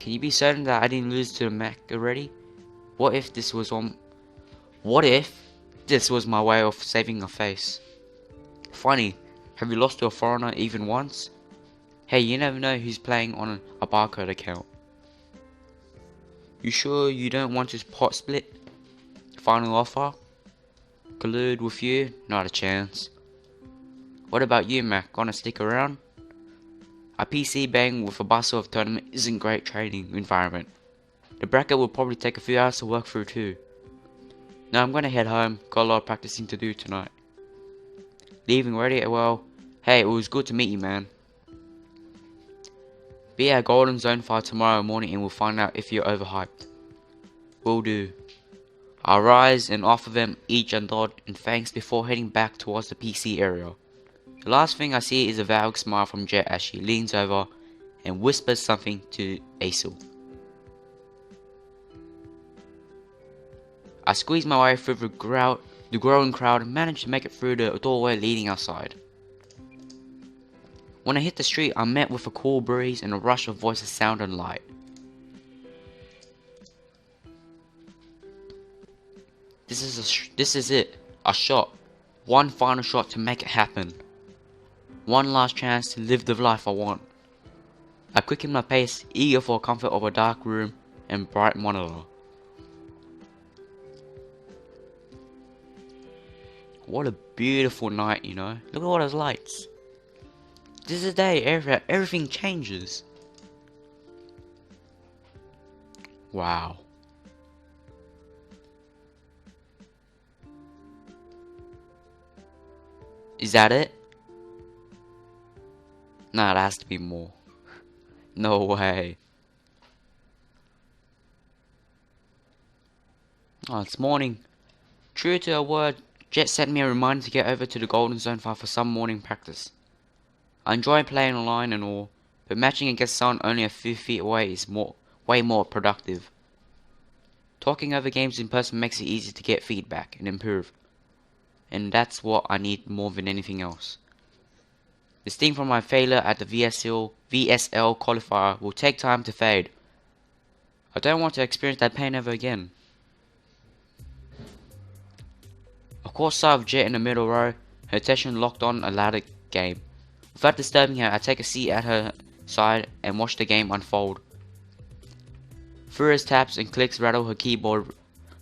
Can you be certain that I didn't lose to the mech already? What if this was my way of saving a face? Funny, have you lost to a foreigner even once? Hey, you never know who's playing on a barcode account. You sure you don't want to pot split? Final offer? Collude with you? Not a chance. What about you, Mac? Gonna stick around? A PC bang with a bustle of tournament isn't great training environment. The bracket will probably take a few hours to work through too. Now I'm gonna head home, got a lot of practicing to do tonight. Leaving ready? Well, hey, it was good to meet you, man. Be at Golden Zone 5 tomorrow morning and we'll find out if you're overhyped. Will do. I'll rise and offer them each a nod and thanks before heading back towards the PC area. The last thing I see is a vague smile from Jet as she leans over and whispers something to Asil. I squeeze my way through the growing crowd and manage to make it through the doorway leading outside. When I hit the street, I'm met with a cool breeze and a rush of voices, sound and light. This is it. A shot. One final shot to make it happen. One last chance to live the life I want. I quicken my pace, eager for the comfort of a dark room and bright monitor. What a beautiful night, you know. Look at all those lights. This is a day everything changes. Wow. Is that it? Nah, there has to be more. No way. Oh, it's morning. True to her word, Jet sent me a reminder to get over to the Golden Zone 5 for some morning practice. I enjoy playing online and all, but matching against someone only a few feet away is way more productive. Talking over games in person makes it easy to get feedback and improve. And that's what I need more than anything else. The sting from my failure at the VSL qualifier will take time to fade. I don't want to experience that pain ever again. Of course, sight of Jet in the middle row, her attention locked on a ladder game. Without disturbing her, I take a seat at her side and watch the game unfold. Through his taps and clicks rattle her keyboard,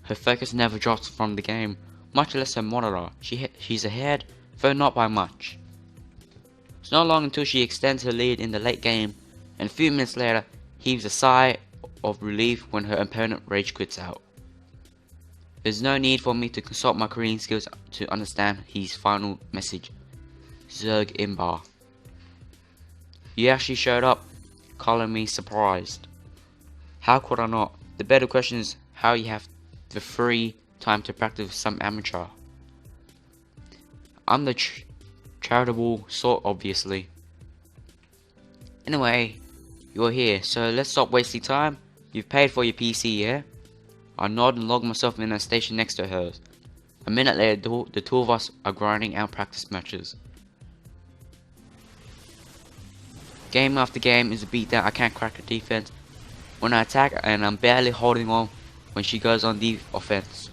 her focus never drops from the game, much less her monitor. She's ahead, though not by much. It's not long until she extends her lead in the late game, and a few minutes later, heaves a sigh of relief when her opponent rage quits out. There's no need for me to consult my Korean skills to understand his final message. Zerg Imbar. You actually showed up, calling me surprised. How could I not? The better question is how you have the free time to practice with some amateur. I'm the charitable sort, obviously. Anyway, you're here, so let's stop wasting time. You've paid for your PC, yeah? I nod and log myself in a station next to hers. A minute later, the two of us are grinding out practice matches. Game after game is a beatdown. I can't crack the defense when I attack, and I'm barely holding on when she goes on the offense.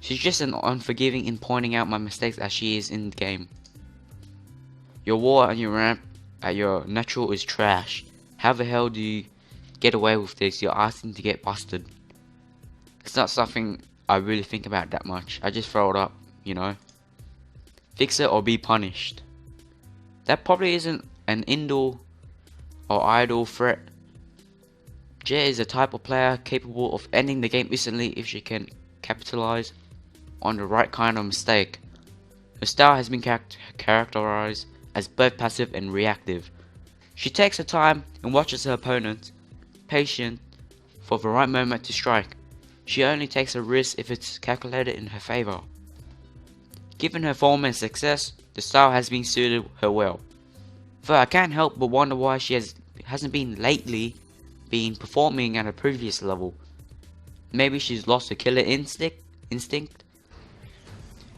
She's just as unforgiving in pointing out my mistakes as she is in the game. Your wall and your ramp at your natural is trash. How the hell do you get away with this? You're asking to get busted. It's not something I really think about that much. I just throw it up, you know. Fix it or be punished. That probably isn't an indoor or idle threat. Jet is a type of player capable of ending the game instantly if she can capitalize on the right kind of mistake. Her style has been characterized as both passive and reactive. She takes her time and watches her opponent, patient for the right moment to strike. She only takes a risk if it's calculated in her favor. Given her form and success, the style has been suited her well. Though I can't help but wonder why she hasn't been performing at a previous level. Maybe she's lost her killer instinct?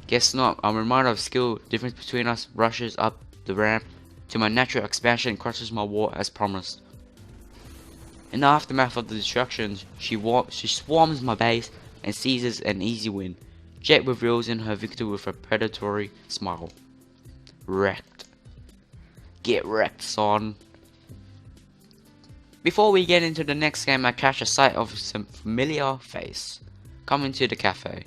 Guess not. I'm reminded of skill difference between us rushes up the ramp to my natural expansion and crushes my wall as promised. In the aftermath of the destructions, she swarms my base and seizes an easy win. Jet reveals in her victory with a predatory smile. Wrecked. Get wrecked, son. Before we get into the next game, I catch a sight of some familiar face coming to the cafe.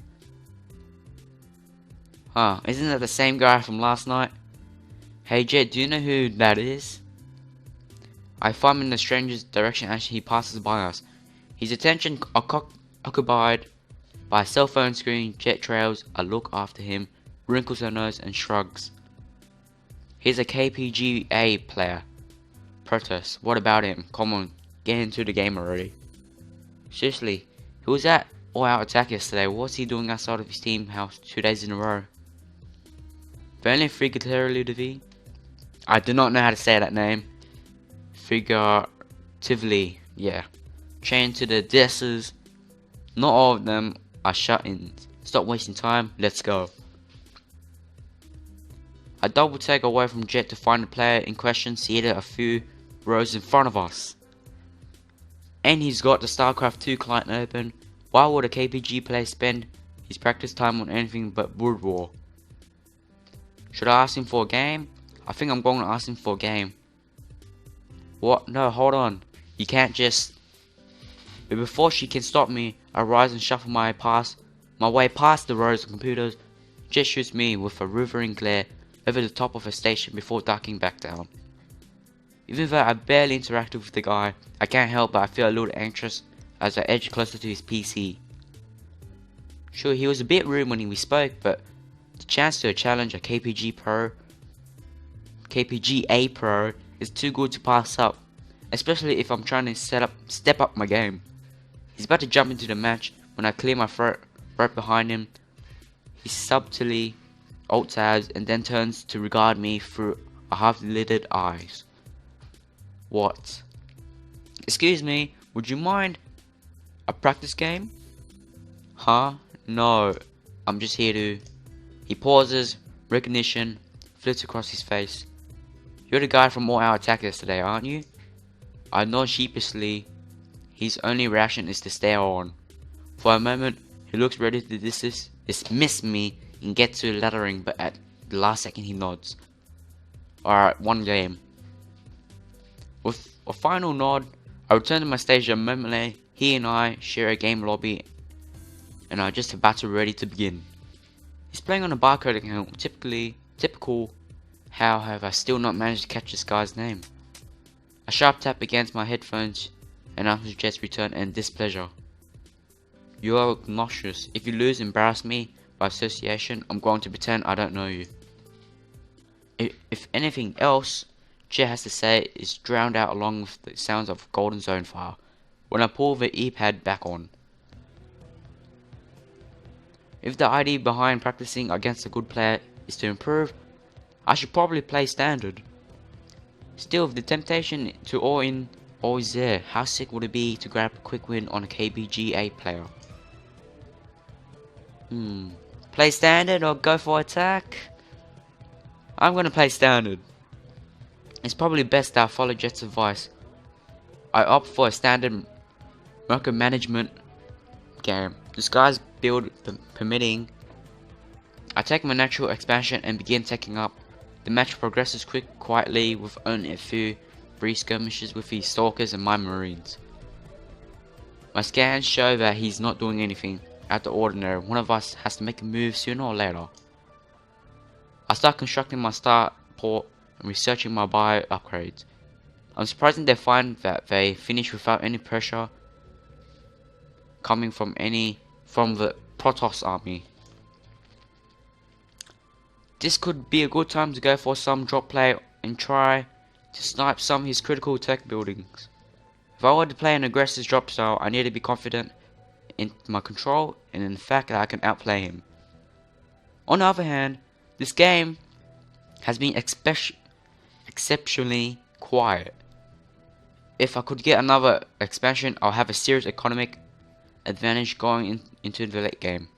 Huh, isn't that the same guy from last night? Hey Jet, do you know who that is? I follow him in the stranger's direction as he passes by us. His attention occupied by a cell phone screen. Jet trails a look after him, wrinkles her nose and shrugs. He's a KPGA player. Protest, what about him? Come on, get into the game already. Seriously, he was at all out attack yesterday. What's he doing outside of his team house 2 days in a row? Only figuratively, I do not know how to say that name. Figuratively, yeah. Chained to the desks. Not all of them are shut-ins. Stop wasting time, let's go. I double take away from Jet to find the player in question seated a few rows in front of us. And he's got the StarCraft 2 client open. Why would a KPG player spend his practice time on anything but Brood War? Should I ask him for a game? I think I'm going to ask him for a game. What? No, hold on. You can't just... But before she can stop me, I rise and shuffle my way past the rows of computers. Jet shoots me with a rivering glare over the top of her station before ducking back down. Even though I barely interacted with the guy, I can't help but I feel a little anxious as I edge closer to his PC. Sure, he was a bit rude when we spoke, but the chance to challenge a KPGA Pro is too good to pass up, especially if I'm trying to step up my game. He's about to jump into the match when I clear my throat right behind him. He subtly alt-tabs and then turns to regard me through a half-lidded eyes. What? Excuse me, would you mind a practice game? Huh? No, I'm just here to... He pauses, recognition flits across his face. You're the guy from All Out Attack yesterday, aren't you? I nod sheepishly. His only reaction is to stare on. For a moment, he looks ready to dismiss me and get to lettering, but at the last second he nods. Alright, one game. With a final nod, I return to my station. A moment later, he and I share a game lobby and are just about to ready to begin. He's playing on a barcode account, typical. How have I still not managed to catch this guy's name? A sharp tap against my headphones announces Jet's return and displeasure. You are obnoxious. If you lose, embarrass me by association. I'm going to pretend I don't know you. If anything else Jet has to say is drowned out along with the sounds of Golden Zone fire when I pull the E-pad back on. If the idea behind practicing against a good player is to improve, I should probably play standard. Still, if the temptation to all-in always there, how sick would it be to grab a quick win on a KBGA player? Play standard or go for attack? I'm gonna play standard. It's probably best that I follow Jet's advice. I opt for a standard micromanagement game. This guy's build permitting. I take my natural expansion and begin taking up. The match progresses quietly with only a few brief skirmishes with his stalkers and my marines. My scans show that he's not doing anything out of the ordinary. One of us has to make a move sooner or later. I start constructing my starport and researching my bio upgrades. I'm surprised they find that they finish without any pressure coming from the Protoss army. This could be a good time to go for some drop play and try to snipe some of his critical tech buildings. If I were to play an aggressive drop style, I need to be confident in my control and in the fact that I can outplay him. On the other hand, this game has been exceptionally quiet. If I could get another expansion, I'll have a serious economic advantage going into the late game.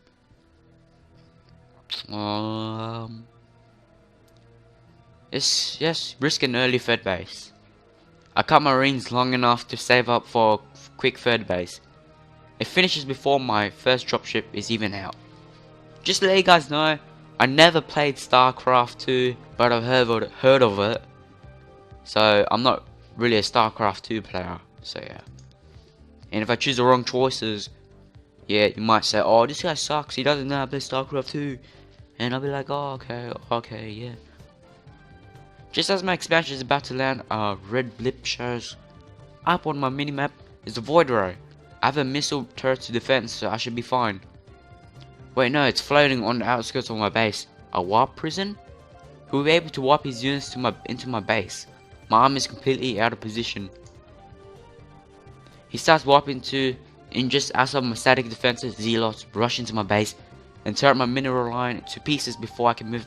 Yes, risk an early third base. I cut my rings long enough to save up for a quick third base. It finishes before my first dropship is even out. Just to let you guys know, I never played StarCraft 2, but I've heard of it. So I'm not really a StarCraft 2 player, so yeah. And if I choose the wrong choices, yeah, you might say, oh, this guy sucks, he doesn't know how to play StarCraft 2. And I'll be like, oh, okay, yeah. Just as my expansion is about to land, a red blip shows up on my minimap is the Void Ray. I have a missile turret to defend, so I should be fine. Wait, no, it's floating on the outskirts of my base. A warp prison? Who will be able to warp his units into my base? My arm is completely out of position. He starts warping in just outside my static defenses. Zealots rush into my base and tear up my mineral line to pieces before I can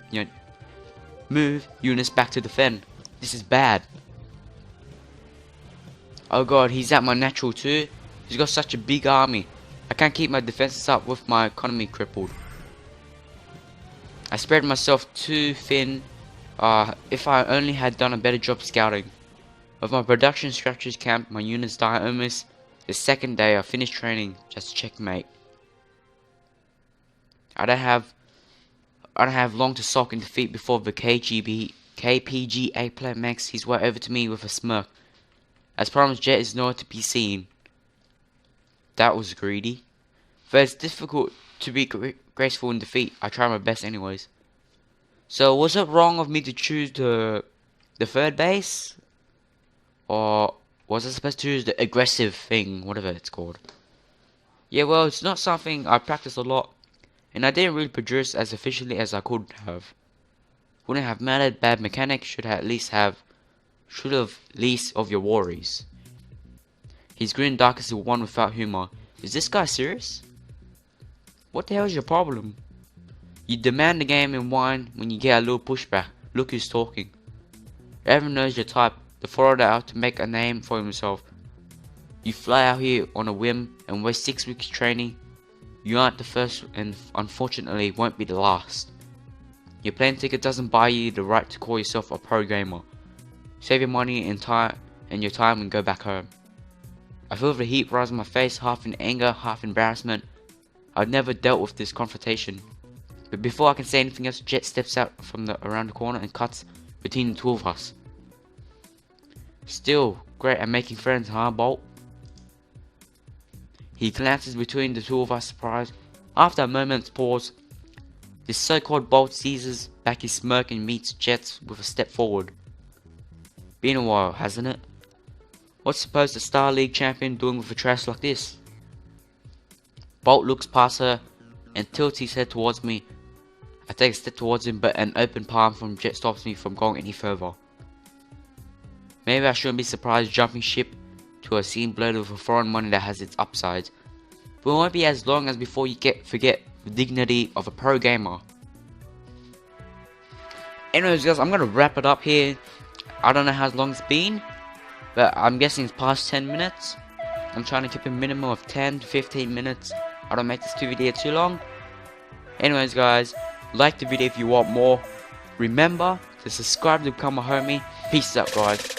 move units back to defend. This is bad. Oh god, he's at my natural too. He's got such a big army. I can't keep my defenses up with my economy crippled. I spread myself too thin. If I only had done a better job scouting. With my production structures camped, my units die almost the second day I finished training. Just checkmate. I don't have long to sulk in defeat before the KPGA player makes his way over to me with a smirk. As promised, Jet is nowhere to be seen. That was greedy. Though it's difficult to be graceful in defeat, I try my best anyways. So was it wrong of me to choose the third base? Or was I supposed to choose the aggressive thing, whatever it's called? Yeah, well, it's not something I practice a lot. And I didn't really produce as efficiently as I could have. Wouldn't have mattered. Bad mechanics should have least of your worries. His grin dark as the one without humor. Is this guy serious? What the hell is your problem? You demand the game and whine when you get a little pushback. Look who's talking. Everyone knows your type. The foreigner out to make a name for himself. You fly out here on a whim and waste 6 weeks training. You aren't the first and unfortunately won't be the last. Your plane ticket doesn't buy you the right to call yourself a pro gamer. Save your money and your time and go back home. I feel the heat rise on my face, half in anger, half embarrassment. I've never dealt with this confrontation. But before I can say anything else, Jet steps out from around the corner and cuts between the two of us. Still great at making friends, huh, Bolt? He glances between the two of us, surprised. After a moment's pause, this so-called Bolt seizes back his smirk and meets Jet's with a step forward. Been a while, hasn't it? What's supposed a Star League champion doing with a trash like this? Bolt looks past her and tilts his head towards me. I take a step towards him, but an open palm from Jet stops me from going any further. Maybe I shouldn't be surprised jumping ship to a scene bloated with a foreign money that has its upsides. But it won't be as long as before you forget the dignity of a pro gamer. Anyways guys, I'm gonna wrap it up here. I don't know how long it's been, but I'm guessing it's past 10 minutes. I'm trying to keep a minimum of 10 to 15 minutes. I don't make this video too long. Anyways guys, like the video if you want more. Remember to subscribe to become a homie. Peace out guys.